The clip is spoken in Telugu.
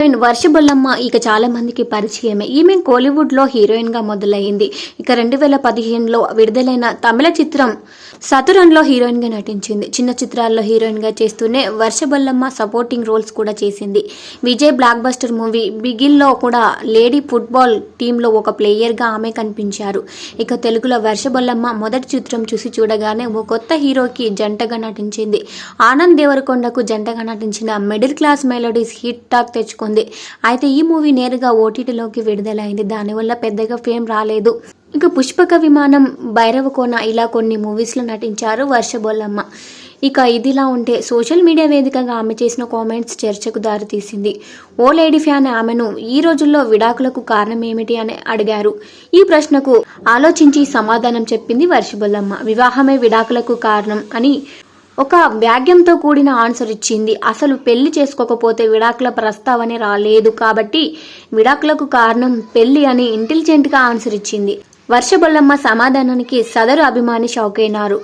వర్ష బొల్లమ్మ ఇక చాలా మందికి పరిచయమే. ఈమె కోలీవుడ్ లో హీరోయిన్ గా మొదలైంది. ఇక 2015లో విడుదలైన తమిళ చిత్రం సతురన్లో హీరోయిన్ గా నటించింది. చిన్న చిత్రాల్లో హీరోయిన్ గా చేస్తూనే వర్ష బొల్లమ్మ సపోర్టింగ్ రోల్స్ కూడా చేసింది. Vijay block buster movie Bigil లో కూడా లేడీ ఫుట్బాల్ టీంలో ఒక ప్లేయర్ గా ఆమె కనిపించారు. ఇక తెలుగులో వర్ష బొల్లమ్మ మొదటి చిత్రం చూసి చూడగానే ఓ కొత్త హీరోకి జంటగా నటించింది. ఆనంద్ దేవరకొండకు జంటగా నటించిన middle class melodies hit talk తెచ్చుకుంది. అయితే ఈ మూవీ నేరుగా ఓటీటీలోకి విడుదలైంది. దానివల్ల పెద్దగా ఫేమ్ రాలేదు. ఇక పుష్పక విమానం, భైరవకోన ఇలా కొన్ని మూవీస్లో నటించారు వర్ష బొల్లమ్మ. ఇక ఇదిలా ఉంటే సోషల్ మీడియా వేదికగా ఆమె చేసిన కామెంట్స్ చర్చకు దారితీసింది. ఓ లేడీ ఫ్యాన్ ఆమెను ఈ రోజుల్లో విడాకులకు కారణం ఏమిటి అని అడిగారు. ఈ ప్రశ్నకు ఆలోచించి సమాధానం చెప్పింది వర్ష బొల్లమ్మ. వివాహమే విడాకులకు కారణం అని ఒక వ్యాగ్యంతో కూడిన ఆన్సర్ ఇచ్చింది. అసలు పెళ్లి చేసుకోకపోతే విడాకుల ప్రస్తావనే రాలేదు కాబట్టి విడాకులకు కారణం పెళ్లి అని ఇంటెలిజెంట్ గా ఆన్సర్ ఇచ్చింది. వర్ష బొల్లమ్మ సమాధానానికి సదరు అభిమాని షాక్ అయినారు.